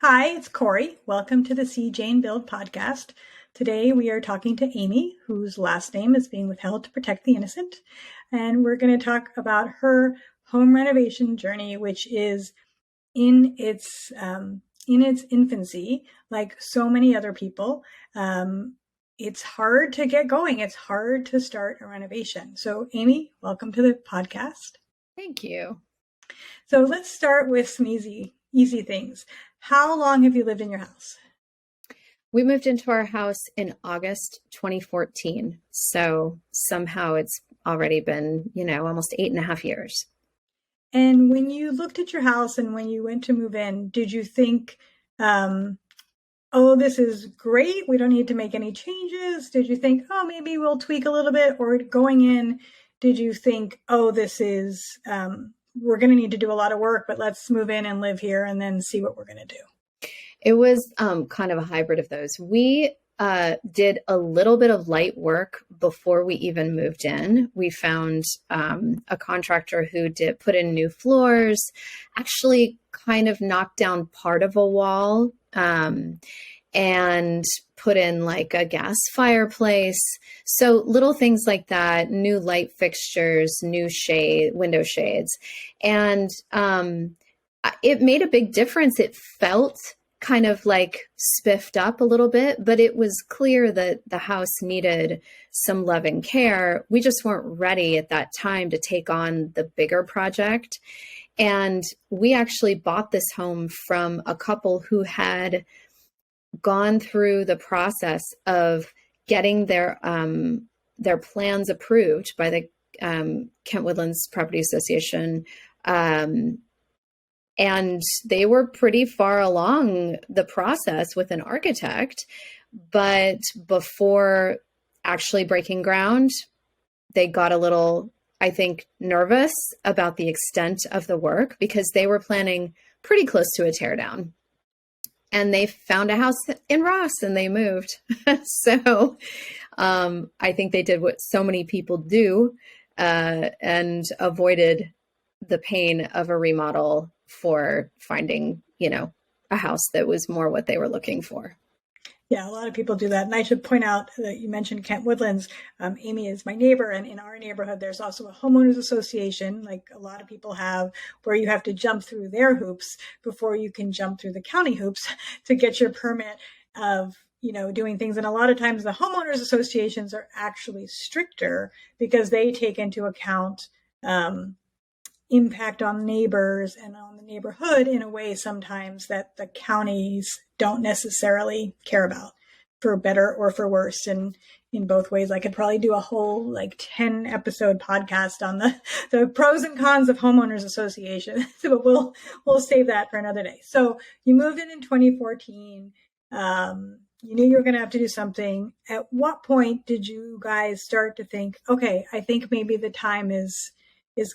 Hi, it's Corey. Welcome to the See Jane Build podcast. Today we are talking to Aimee, whose last name is being withheld to protect the innocent. And we're going to talk about her home renovation journey, which is in its infancy, like so many other people. It's hard to get going. It's hard to start a renovation. So, Aimee, welcome to the podcast. Thank you. So let's start with some easy things. How long have you lived in your house? We moved into our house in August 2014. So somehow it's already been, almost 8.5 years. And when you looked at your house and when you went to move in, did you think, oh, this is great, we don't need to make any changes? Did you think, oh, maybe we'll tweak a little bit? Or going in, did you think, oh, this is, we're going to need to do a lot of work, but let's move in and live here and then see what we're going to do? It was kind of a hybrid of those. We did a little bit of light work before we even moved in. We found a contractor who did put in new floors, actually kind of knocked down part of a wall, and put in like a gas fireplace. So little things like that, new light fixtures, new window shades. And it made a big difference. It felt kind of like spiffed up a little bit, but it was clear that the house needed some love and care. We just weren't ready at that time to take on the bigger project. And we actually bought this home from a couple who had gone through the process of getting their plans approved by the Kent Woodlands Property Association. And they were pretty far along the process with an architect, but before actually breaking ground, they got a little, I think, nervous about the extent of the work because they were planning pretty close to a teardown. And they found a house in Ross and they moved. So I think they did what so many people do and avoided the pain of a remodel for finding, a house that was more what they were looking for. Yeah, a lot of people do that. And I should point out that you mentioned Kent Woodlands. Aimee is my neighbor. And in our neighborhood, there's also a homeowners association, like a lot of people have, where you have to jump through their hoops before you can jump through the county hoops to get your permit of, doing things. And a lot of times the homeowners associations are actually stricter because they take into account impact on neighbors and on the neighborhood in a way sometimes that the counties don't necessarily care about, for better or for worse. And in both ways, I could probably do a whole 10 episode podcast on the pros and cons of homeowners association, but we'll save that for another day. So you moved in 2014. You knew you were going to have to do something. At what point did you guys start to think, okay, I think maybe the time is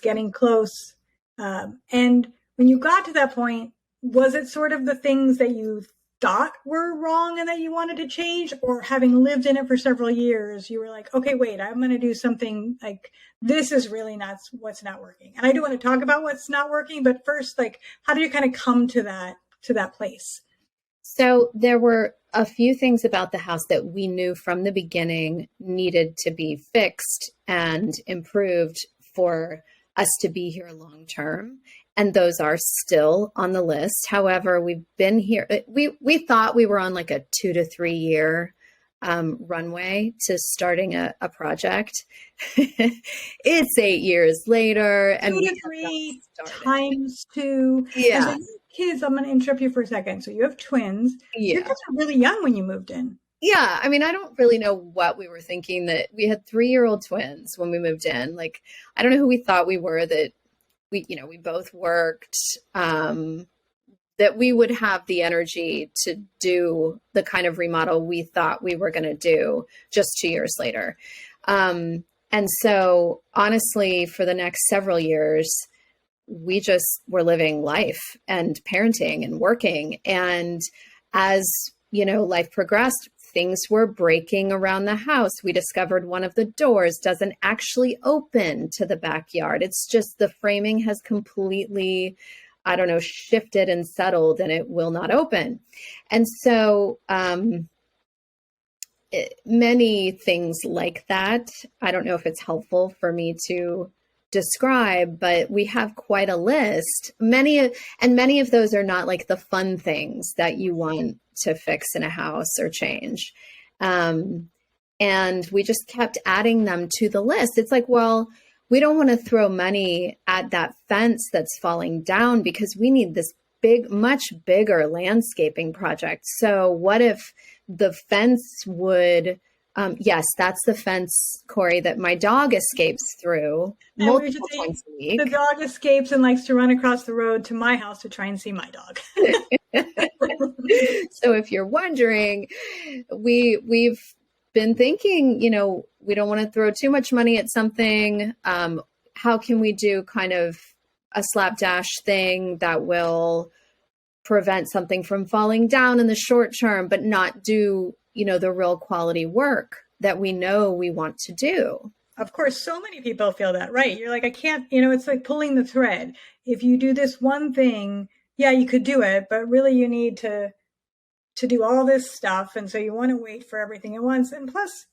getting close? And when you got to that point, was it sort of the things that you thought were wrong and that you wanted to change, or having lived in it for several years, you were like, okay, wait, I'm going to do something, like, this is really not what's not working? And I do want to talk about what's not working, but first, how do you kind of come to that place? So there were a few things about the house that we knew from the beginning needed to be fixed and improved for us to be here long term. And those are still on the list. However, we've been here. We thought we were on like a 2 to 3 year runway to starting a project. It's 8 years later, and 2 to 3 times 2. Yeah. So kids, I'm going to interrupt you for a second. So you have twins. Yeah. Your kids were really young when you moved in. Yeah. I mean, I don't really know what we were thinking, that we had 3-year-old twins when we moved in. Like, I don't know who we thought we were, that we both worked, that we would have the energy to do the kind of remodel we thought we were going to do just 2 years later. And so honestly, for the next several years, we just were living life and parenting and working. And as, life progressed, things were breaking around the house. We discovered one of the doors doesn't actually open to the backyard. It's just the framing has completely I don't know, shifted and settled and it will not open. And so, many things like that. I don't know if it's helpful for me to describe, but we have quite a list. Many of those are not like the fun things that you want to fix in a house or change. And we just kept adding them to the list. It's like, well, we don't want to throw money at that fence that's falling down because we need this big, much bigger landscaping project. So what if the fence would, yes, that's the fence, Corey, that my dog escapes through multiple times a week. The dog escapes and likes to run across the road to my house to try and see my dog. So if you're wondering, we've been thinking, we don't want to throw too much money at something. How can we do kind of a slapdash thing that will prevent something from falling down in the short term, but not do, the real quality work that we know we want to do? Of course, so many people feel that, right? You're like, I can't, it's like pulling the thread. If you do this one thing, yeah, you could do it, but really you need to do all this stuff. And so you want to wait for everything at once. And plus,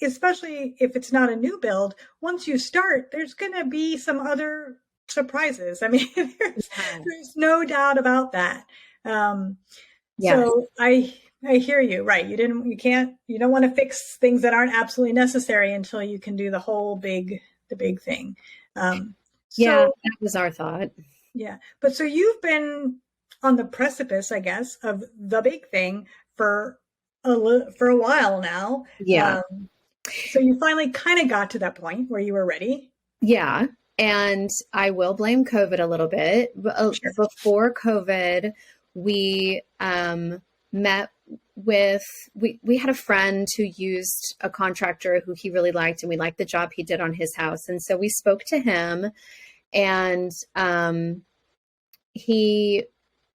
especially if it's not a new build, once you start, there's going to be some other surprises. I mean, there's no doubt about that. So I hear you, right? You don't want to fix things that aren't absolutely necessary until you can do the big thing. That was our thought. Yeah. But so you've been on the precipice, I guess, of the big thing for a while now. Yeah. So you finally kind of got to that point where you were ready. Yeah. And I will blame COVID a little bit. Sure. Before COVID, we met with, we had a friend who used a contractor who he really liked, and we liked the job he did on his house. And so we spoke to him, and he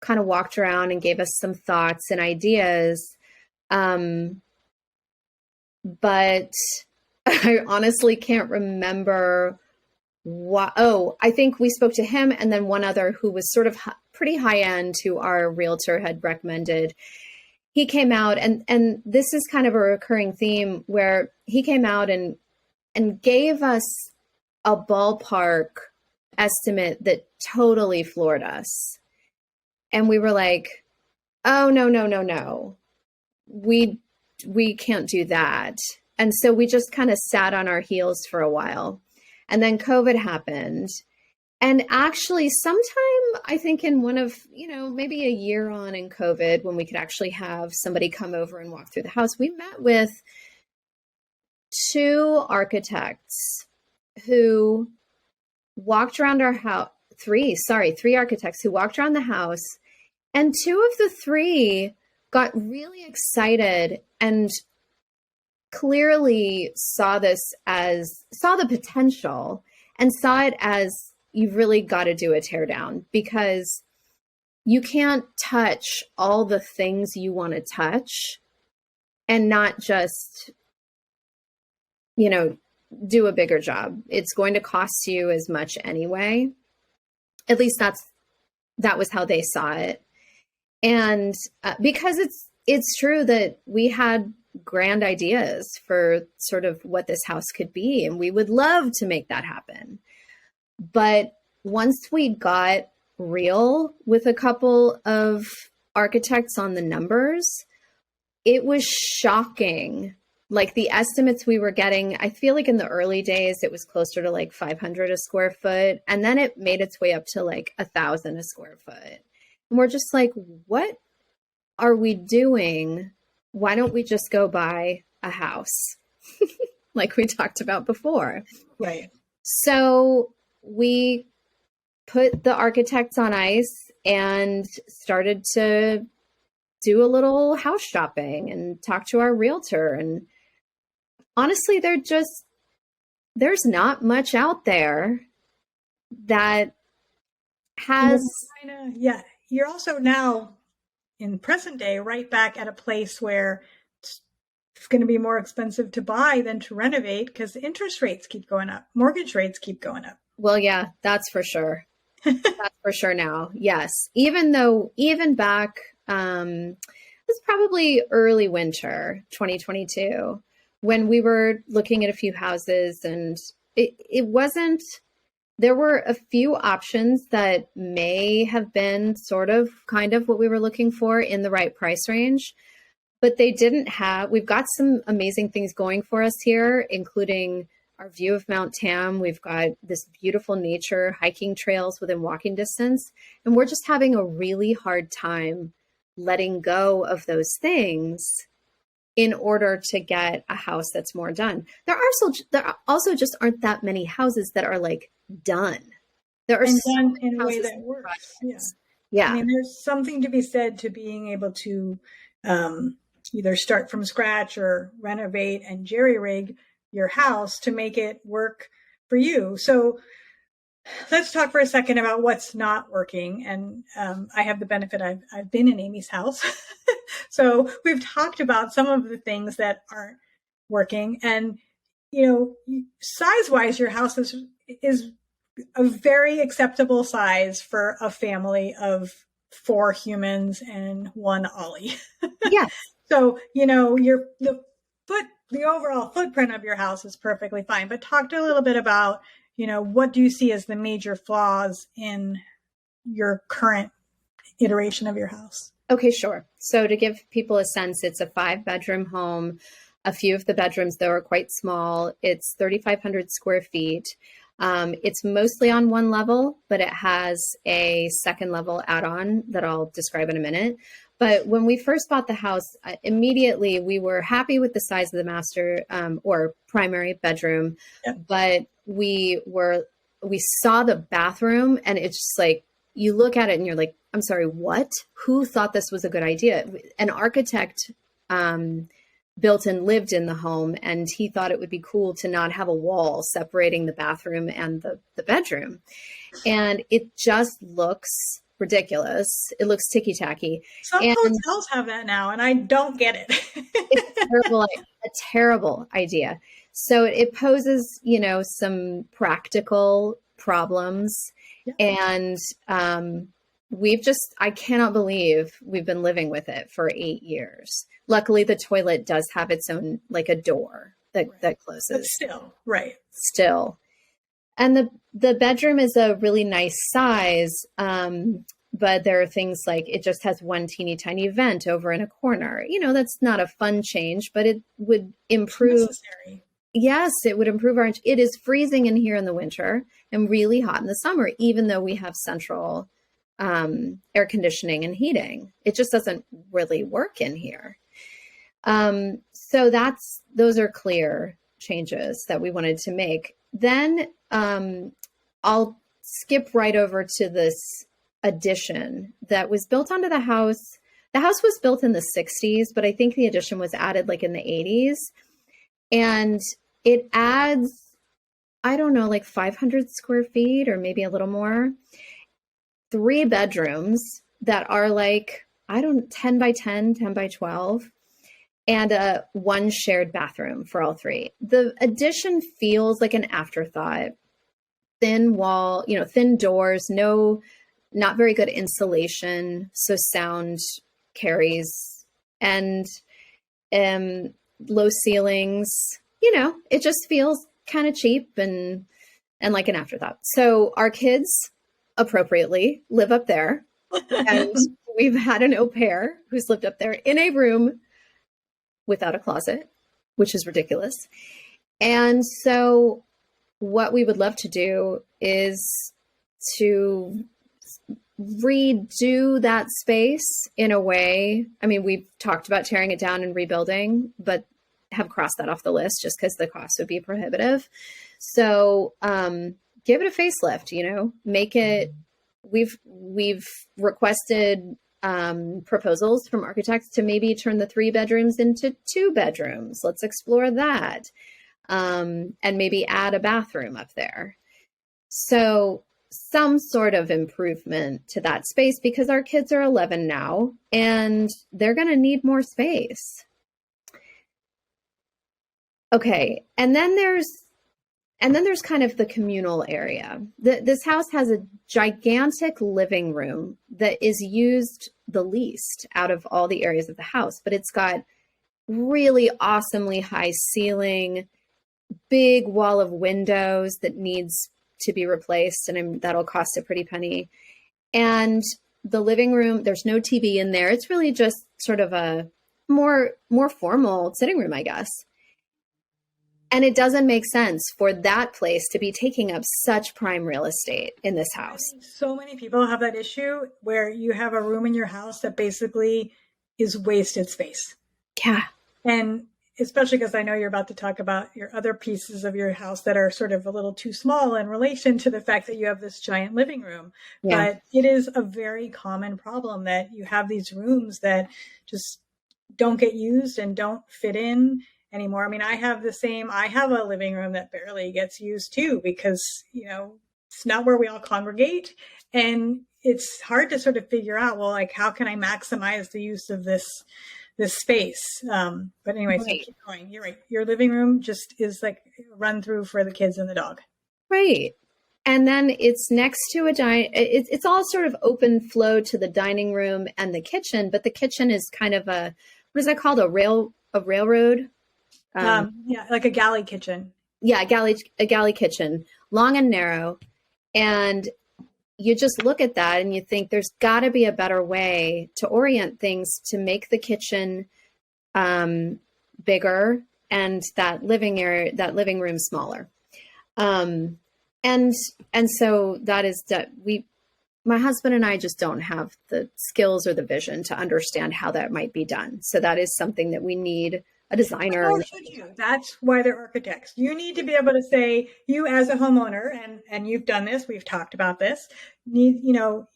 kind of walked around and gave us some thoughts and ideas. But I honestly can't remember what. Oh, I think we spoke to him and then one other who was sort of pretty high end, who our realtor had recommended. He came out, and this is kind of a recurring theme where he came out and gave us a ballpark estimate that totally floored us. And we were like, oh, no. We can't do that. And so we just kind of sat on our heels for a while. And then COVID happened. And actually, sometime, I think in one of, maybe a year on in COVID, when we could actually have somebody come over and walk through the house, we met with two architects who walked around our house. Three architects who walked around the house. And two of the three got really excited and clearly saw the potential and saw it as, you've really got to do a tear down, because you can't touch all the things you want to touch and not just, do a bigger job. It's going to cost you as much anyway. At least that was how they saw it. And because it's true that we had grand ideas for sort of what this house could be, and we would love to make that happen. But once we got real with a couple of architects on the numbers, it was shocking. Like the estimates we were getting, I feel like in the early days, it was closer to like 500 a square foot. And then it made its way up to like 1,000 a square foot. And we're just like, what are we doing? Why don't we just go buy a house? Like we talked about before. Right. So we put the architects on ice and started to do a little house shopping and talk to our realtor. And honestly, there's not much out there that has. Yeah. You're also now in present day right back at a place where it's going to be more expensive to buy than to renovate because interest rates keep going up. Mortgage rates keep going up. Well, yeah, that's for sure. That's for sure now. Yes. Even back, it was probably early winter 2022 when we were looking at a few houses, and it wasn't, there were a few options that may have been sort of kind of what we were looking for in the right price range, but they didn't have, we've got some amazing things going for us here, including our view of Mount Tam. We've got this beautiful nature, hiking trails within walking distance, and we're just having a really hard time letting go of those things in order to get a house that's more done. There also just aren't that many houses that are like done. There are And so done many in a way houses that works. Yeah. Yeah. I mean, there's something to be said to being able to either start from scratch or renovate and jerry rig your house to make it work for you. So let's talk for a second about what's not working. And I have the benefit, I've been in Aimee's house. So we've talked about some of the things that aren't working. And, you know, size wise, your house is a very acceptable size for a family of 4 humans and 1 Ollie. Yeah. So, you know, the overall footprint of your house is perfectly fine. But talk a little bit about, you know, what do you see as the major flaws in your current iteration of your house? Okay, sure. So to give people a sense, it's a 5-bedroom home. A few of the bedrooms, though, are quite small. It's 3,500 square feet. It's mostly on one level, but it has a second level add-on that I'll describe in a minute. But when we first bought the house, immediately we were happy with the size of the master or primary bedroom, Yep. but we saw the bathroom, and it's just like, you look at it and you're like, I'm sorry, what? Who thought this was a good idea? An architect built and lived in the home, and he thought it would be cool to not have a wall separating the bathroom and the bedroom. And it just looks ridiculous. It looks ticky-tacky. Some And hotels have that now, and I don't get it. it's a terrible idea. So it poses, you know, some practical problems. Yeah. And I cannot believe we've been living with it for 8 years. Luckily, the toilet does have its own, like a door that closes. But still, right. Still. And the bedroom is a really nice size, but there are things like it just has one teeny tiny vent over in a corner. You know, that's not a fun change, but it would improve. Necessary. Yes, it would improve it is freezing in here in the winter and really hot in the summer, even though we have central air conditioning and heating. It just doesn't really work in here. So those are clear changes that we wanted to make. Then I'll skip right over to this addition that was built onto the house. The house was built in the 60s, but I think the addition was added like in the 80s. And it adds, I don't know, like 500 square feet or maybe a little more. 3 bedrooms that are like, 10 by 10, 10 by 12, and one shared bathroom for all 3. The addition feels like an afterthought. Thin wall, you know, thin doors, not very good insulation, so sound carries, and low ceilings. You know, it just feels kind of cheap and like an afterthought. So our kids appropriately live up there, and we've had an au pair who's lived up there in a room without a closet, which is ridiculous. And so what we would love to do is to redo that space in a way. I mean, we've talked about tearing it down and rebuilding, but have crossed that off the list just because the cost would be prohibitive. So give it a facelift, you know, make it, we've requested proposals from architects to maybe turn the 3 bedrooms into 2 bedrooms. Let's explore that. And maybe add a bathroom up there. So some sort of improvement to that space, because our kids are 11 now and they're going to need more space. Okay. And then And then there's kind of the communal area. This house has a gigantic living room that is used the least out of all the areas of the house, but it's got really awesomely high ceiling, big wall of windows that needs to be replaced, and that'll cost a pretty penny. And the living room, there's no TV in there. It's really just sort of a more formal sitting room, I guess. And it doesn't make sense for that place to be taking up such prime real estate in this house. So many people have that issue where you have a room in your house that basically is wasted space. Yeah. And especially because I know you're about to talk about your other pieces of your house that are sort of a little too small in relation to the fact that you have this giant living room. Yeah. But it is a very common problem that you have these rooms that just don't get used and don't fit in anymore. I mean, I have a living room that barely gets used too, because, it's not where we all congregate. And it's hard to sort of figure out, well, like, how can I maximize the use of this space? But anyway, so keep going. You're right. Your living room just is like a run through for the kids and the dog. Right. And then it's next to it's all sort of open flow to the dining room and the kitchen, but the kitchen is kind of what is that called? A railroad? Yeah, like a galley kitchen. Yeah, a galley kitchen, long and narrow. And you just look at that and you think there's got to be a better way to orient things to make the kitchen bigger and that living room smaller. And so that is that my husband and I just don't have the skills or the vision to understand how that might be done. So that is something that we need a designer. How should you? That's why they're architects. You need to be able to say, you as a homeowner, and you've done this, we've talked about this, your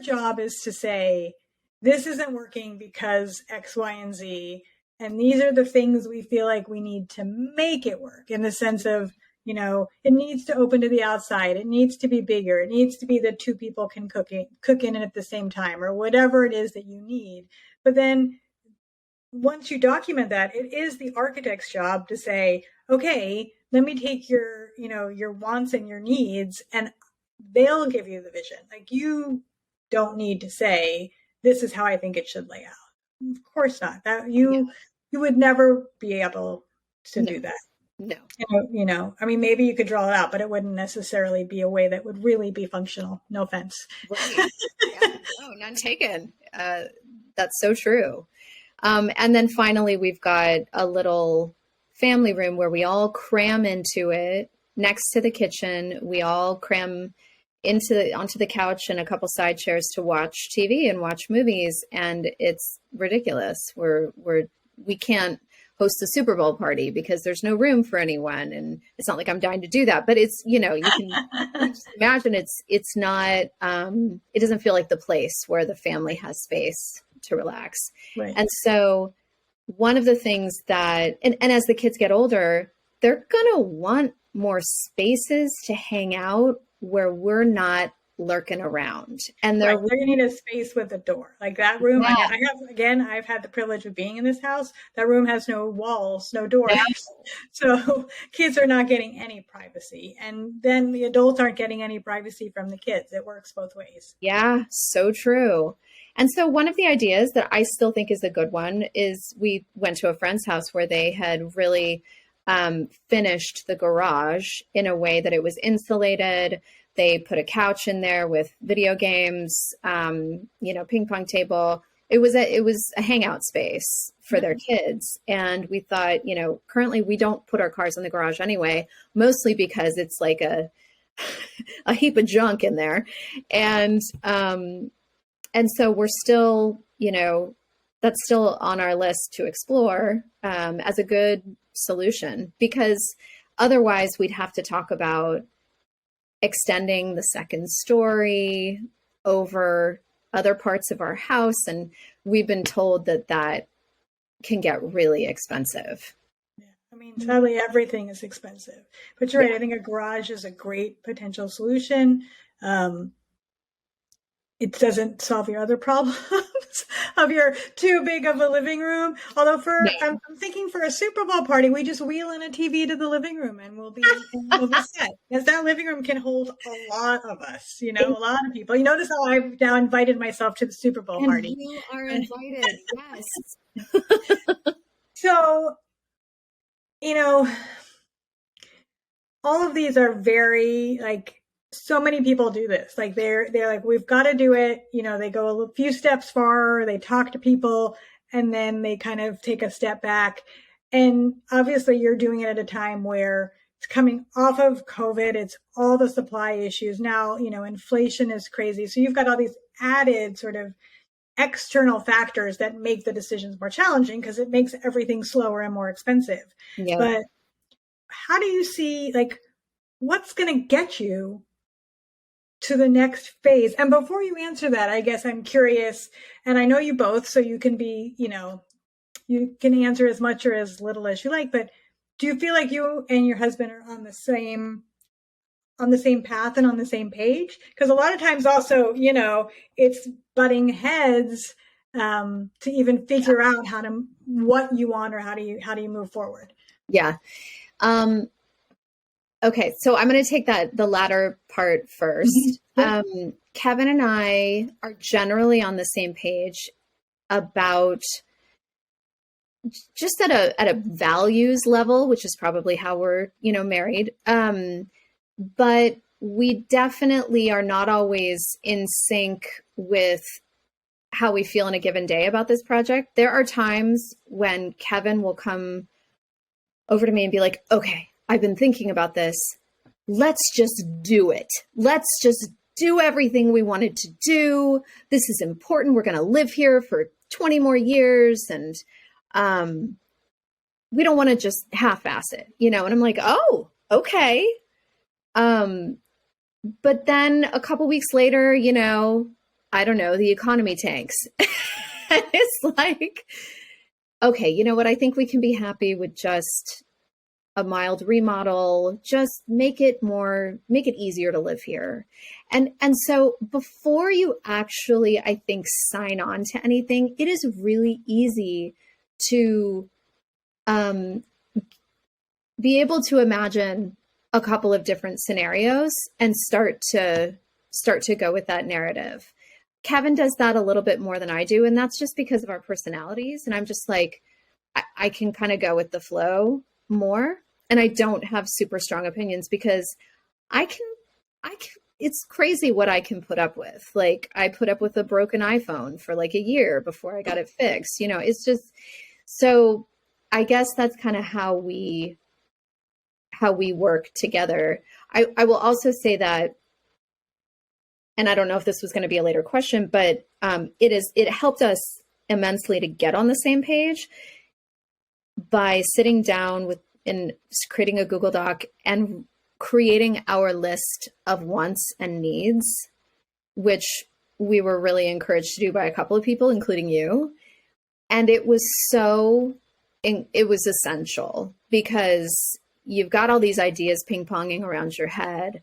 job is to say, this isn't working because X, Y, and Z, and these are the things we feel like we need to make it work, in the sense of, it needs to open to the outside. It needs to be bigger. It needs to be that two people can cook in it at the same time, or whatever it is that you need. But then once you document that, it is the architect's job to say, okay, let me take your wants and your needs, and they'll give you the vision. Like, you don't need to say, this is how I think it should lay out. Of course not. That you would never be able to do that. No. I mean, maybe you could draw it out, but it wouldn't necessarily be a way that would really be functional. No offense. Right. Yeah. No, none taken. That's so true. And then finally, we've got a little family room where we all cram into it next to the kitchen. We all cram onto the couch and a couple side chairs to watch TV and watch movies. And it's ridiculous. We can't host a Super Bowl party because there's no room for anyone. And it's not like I'm dying to do that, but it's, you can just imagine it's not, it doesn't feel like the place where the family has space to relax. Right. And so one of the things that, and as the kids get older, they're going to want more spaces to hang out where we're not lurking around. And they're going to need a space with a door. Like that room, yeah. I've had the privilege of being in this house. That room has no walls, no doors. Yeah. So kids are not getting any privacy. And then the adults aren't getting any privacy from the kids. It works both ways. Yeah, so true. And so one of the ideas that I still think is a good one is we went to a friend's house where they had really finished the garage in a way that it was insulated. They put a couch in there with video games, ping pong table. It was a hangout space for their kids. And we thought, currently we don't put our cars in the garage anyway, mostly because it's like a heap of junk in there. And so we're still, that's still on our list to explore as a good solution, because otherwise we'd have to talk about extending the second story over other parts of our house. And we've been told that can get really expensive. Yeah. I mean, sadly, everything is expensive, but you're right. I think a garage is a great potential solution. it doesn't solve your other problems of your too big of a living room. Although I'm thinking for a Super Bowl party, we just wheel in a TV to the living room and we'll be set. Because that living room can hold a lot of us, a Yeah. lot of people. You notice how I've now invited myself to the Super Bowl And party. you are invited. Yes. So, you know, all of these are very like so many people do this. Like they're like, we've got to do it. They go a few steps far, they talk to people, and then they kind of take a step back. And obviously you're doing it at a time where it's coming off of COVID. It's all the supply issues. Now, inflation is crazy. So you've got all these added sort of external factors that make the decisions more challenging because it makes everything slower and more expensive. Yeah. But how do you see, like, what's going to get you to the next phase? And before you answer that, I guess I'm curious, and I know you both, so you can be, you can answer as much or as little as you like, but do you feel like you and your husband are on the same path and on the same page? Because a lot of times also, it's butting heads to even figure out what you want or how do you move forward? Yeah. Okay, so I'm going to take the latter part first. Yeah. Kevin and I are generally on the same page about just at a values level, which is probably how we're, married. But we definitely are not always in sync with how we feel in a given day about this project. There are times when Kevin will come over to me and be like, okay, I've been thinking about this. Let's just do it. Let's just do everything we wanted to do. This is important. We're going to live here for 20 more years. And we don't want to just half-ass it, and I'm like, oh, okay. But then a couple weeks later, I don't know, the economy tanks. And it's like, okay, you know what? I think we can be happy with just a mild remodel, just make it easier to live here. And so before you actually, I think, sign on to anything, it is really easy to be able to imagine a couple of different scenarios and start to go with that narrative. Kevin does that a little bit more than I do. And that's just because of our personalities. And I'm just like, I can kind of go with the flow more. And I don't have super strong opinions because I can, it's crazy what I can put up with. Like I put up with a broken iPhone for like a year before I got it fixed. It's just, so I guess that's kind of how we work together. I will also say that, and I don't know if this was going to be a later question, but it helped us immensely to get on the same page by sitting down and creating a Google Doc and creating our list of wants and needs, which we were really encouraged to do by a couple of people, including you. And it was essential because you've got all these ideas ping-ponging around your head.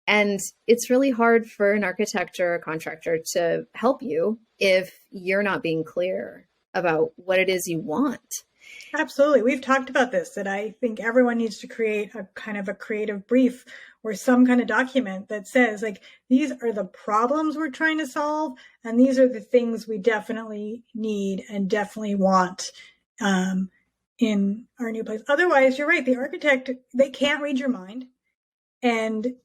And it's really hard for an architect or a contractor to help you if you're not being clear about what it is you want. Absolutely. We've talked about this, that I think everyone needs to create a kind of a creative brief or some kind of document that says, like, these are the problems we're trying to solve, and these are the things we definitely need and definitely want in our new place. Otherwise, you're right. The architect, they can't read your mind. And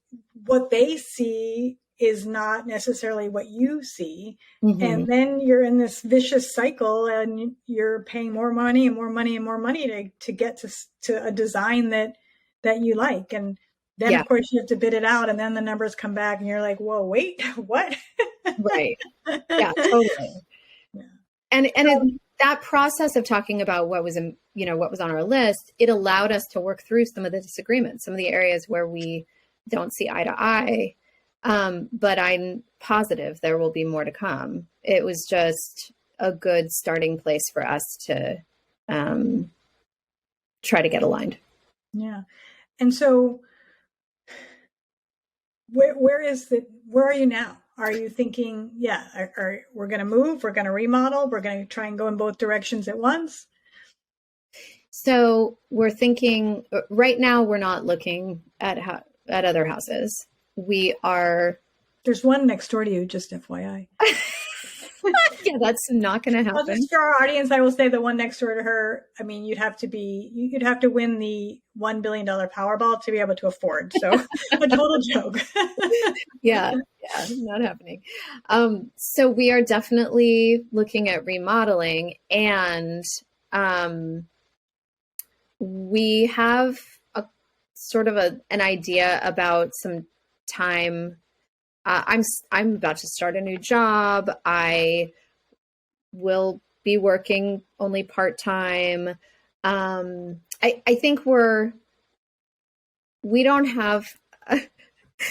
what they see is not necessarily what you see. Mm-hmm. And then you're in this vicious cycle and you're paying more money and more money and more money to get to a design that you like. And then, of course, you have to bid it out, and then the numbers come back and you're like, whoa, wait, what? Right. Yeah, totally. Yeah. And that process of talking about what was on our list, it allowed us to work through some of the disagreements, some of the areas where we don't see eye to eye. But I'm positive there will be more to come. It was just a good starting place for us to try to get aligned. Yeah. And so where are you now? Are you thinking, yeah, we're going to move, we're going to remodel, we're going to try and go in both directions at once? So we're thinking right now, we're not looking at other houses. We are. There's one next door to you, just FYI. Yeah, that's not going to Well, happen. just for our audience, I will say the one next door to her. I mean, you'd have to win the $1 billion Powerball to be able to afford. So, a total joke. Yeah, yeah, not happening. So we are definitely looking at remodeling, and um, we have a sort of an idea about some time. I'm about to start a new job. I will be working only part time. I think we don't have.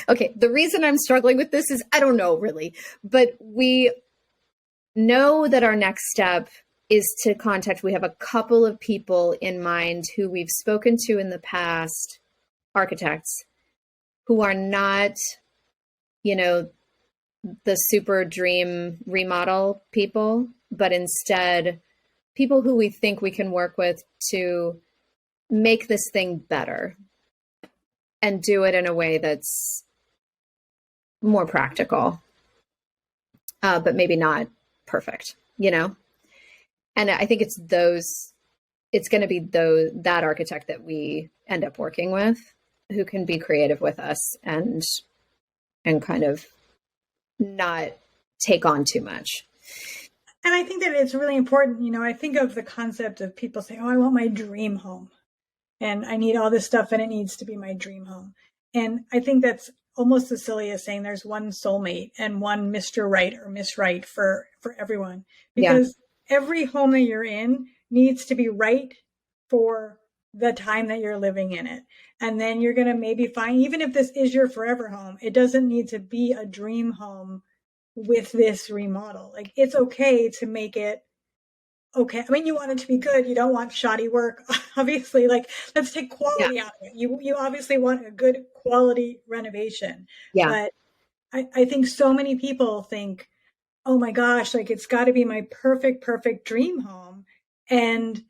Okay, the reason I'm struggling with this is I don't know really, but we know that our next step is to contact. We have a couple of people in mind who we've spoken to in the past, architects who are not, you know, the super dream remodel people, but instead people who we think we can work with to make this thing better and do it in a way that's more practical, but maybe not perfect, you know? And I think it's going to be that architect that we end up working with who can be creative with us and kind of not take on too much. And I think that it's really important. I think of the concept of people saying, oh, I want my dream home and I need all this stuff and it needs to be my dream home. And I think that's almost as silly as saying there's one soulmate and one Mr. Right or Miss Right for everyone, because every home that you're in needs to be right for the time that you're living in it. And then you're going to maybe find, even if this is your forever home, it doesn't need to be a dream home with this remodel. Like, it's okay to make it okay. I mean, you want it to be good. You don't want shoddy work, obviously. Like, let's take quality out of it. You obviously want a good quality renovation. Yeah. But I think so many people think, oh my gosh, like it's got to be my perfect dream home. And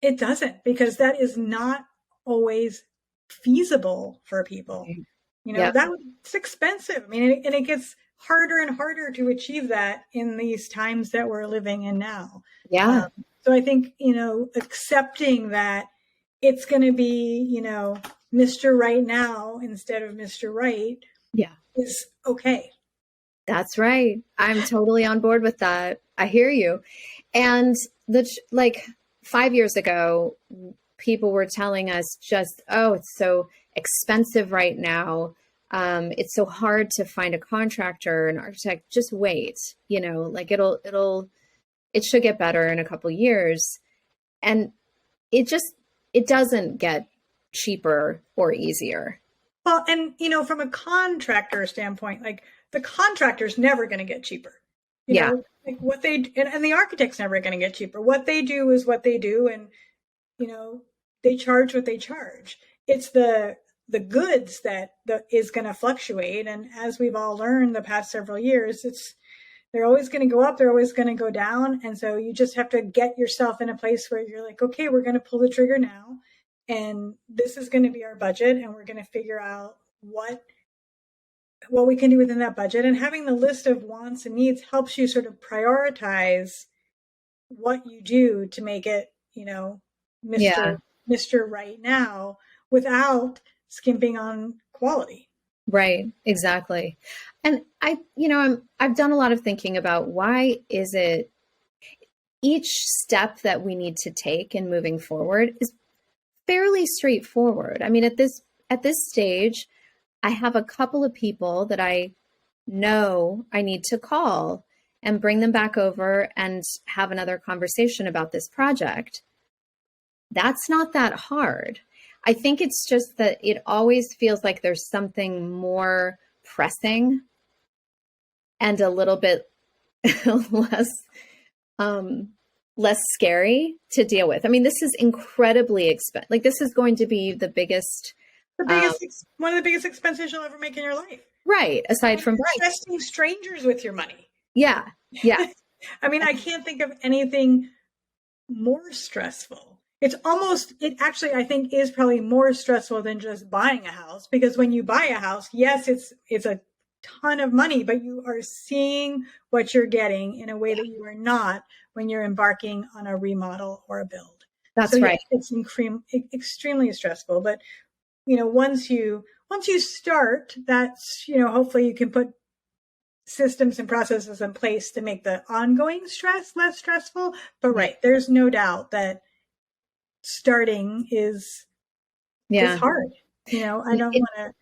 it doesn't, because that is not always feasible for people. Yeah. It's expensive. I mean, and it gets harder and harder to achieve that in these times that we're living in now. Yeah. So I think, accepting that it's going to be, Mr. Right now instead of Mr. Right is okay. That's right. I'm totally on board with that. I hear you. And like 5 years ago, people were telling us just, oh, it's so expensive right now. It's so hard to find a contractor, an architect. Just wait, like it should get better in a couple of years. And it doesn't get cheaper or easier. Well, and from a contractor standpoint, like the contractor's never going to get cheaper. Like what and the architect's never going to get cheaper. What they do is what they do, and they charge what they charge. It's the goods that is going to fluctuate, and as we've all learned the past several years, they're always going to go up, they're always going to go down, and so you just have to get yourself in a place where you're like, okay, we're going to pull the trigger now, and this is going to be our budget, and we're going to figure out what we can do within that budget. And having the list of wants and needs helps you sort of prioritize what you do to make it, Mr. Right now, without skimping on quality. Right, exactly. And I've done a lot of thinking about why is it each step that we need to take in moving forward is fairly straightforward. I mean, at this stage, I have a couple of people that I know I need to call and bring them back over and have another conversation about this project. That's not that hard. I think it's just that it always feels like there's something more pressing and a little bit less scary to deal with. I mean, this is incredibly expensive. Like, this is going to be the biggest, one of the biggest expenses you'll ever make in your life. Right. Aside from You're price. trusting strangers with your money. Yeah. Yeah. I mean, I can't think of anything more stressful. It actually, I think, is probably more stressful than just buying a house, because when you buy a house, yes, it's a ton of money, but you are seeing what you're getting in a way that you are not when you're embarking on a remodel or a build. So That's yes, right. it's extremely stressful. But once you start, that's hopefully you can put systems and processes in place to make the ongoing stress less stressful. But Yeah. right, there's no doubt that starting is Yeah. hard. I don't It, want to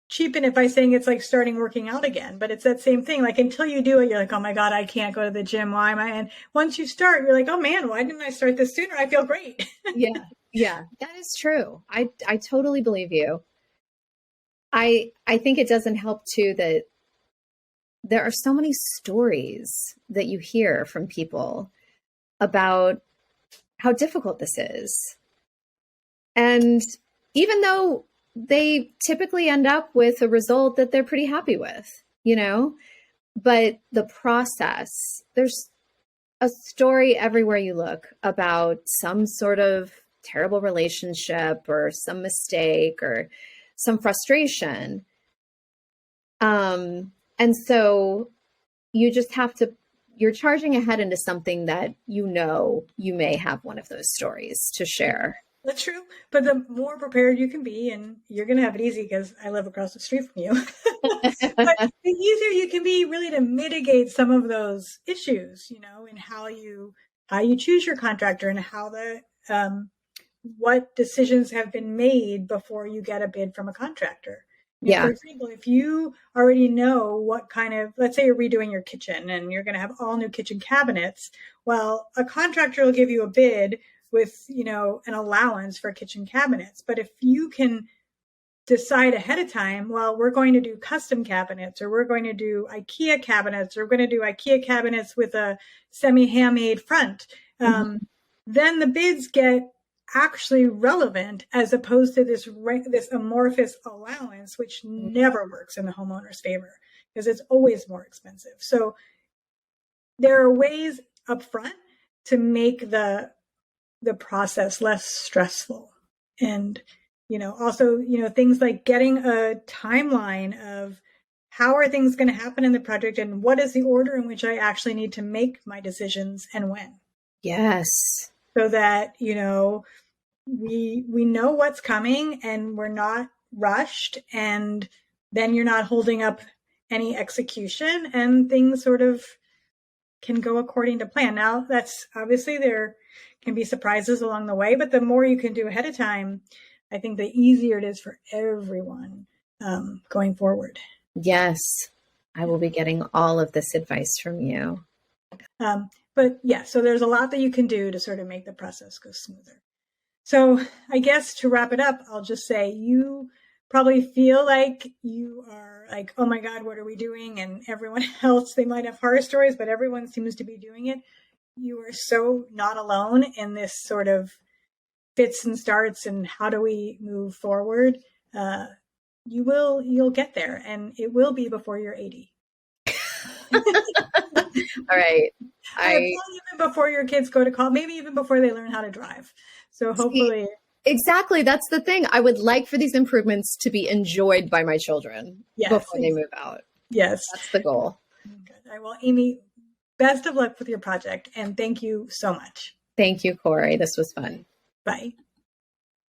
cheapen it by saying it's like starting working out again, but it's that same thing. Like until you do it, you're like, oh my God, I can't go to the gym. Why am I? And once you start, you're like, oh man, why didn't I start this sooner? I feel great. yeah. Yeah. That is true. I totally believe you. I think it doesn't help too that there are so many stories that you hear from people about how difficult this is. And even though they typically end up with a result that they're pretty happy with, but the process, there's a story everywhere you look about some sort of terrible relationship or some mistake or some frustration. And so you just have to, you're charging ahead into something that you may have one of those stories to share. That's true. But the more prepared you can be, and you're going to have it easy because I live across the street from you, but the easier you can be really to mitigate some of those issues, and how you choose your contractor and what decisions have been made before you get a bid from a contractor. For Yeah. example, if you already know what kind of, let's say you're redoing your kitchen and you're going to have all new kitchen cabinets, well, a contractor will give you a bid with, an allowance for kitchen cabinets. But if you can decide ahead of time, well, we're going to do custom cabinets, or we're going to do IKEA cabinets, or we're going to do IKEA cabinets with a semi-handmade front, then the bids get actually relevant, as opposed to this amorphous allowance, which never works in the homeowner's favor because it's always more expensive. So there are ways up front to make the process less stressful. And also things like getting a timeline of how are things going to happen in the project, and what is the order in which I actually need to make my decisions and when. Yes. So that we know what's coming and we're not rushed, and then you're not holding up any execution, and things sort of can go according to plan. Now, that's obviously, there can be surprises along the way, but the more you can do ahead of time, I think the easier it is for everyone going forward. Yes. I will be getting all of this advice from you. But yeah, so there's a lot that you can do to sort of make the process go smoother. So I guess to wrap it up, I'll just say you probably feel like you are like, oh my God, what are we doing? And everyone else, they might have horror stories, but everyone seems to be doing it. You are so not alone in this sort of fits and starts and how do we move forward. You'll get there, and it will be before you're 80. All right. Probably even before your kids go to college, maybe even before they learn how to drive. So hopefully. Exactly. That's the thing. I would like for these improvements to be enjoyed by my children before they move out. Yes. That's the goal. Good. All right, well, Aimee, best of luck with your project, and thank you so much. Thank you, Corey. This was fun. Bye.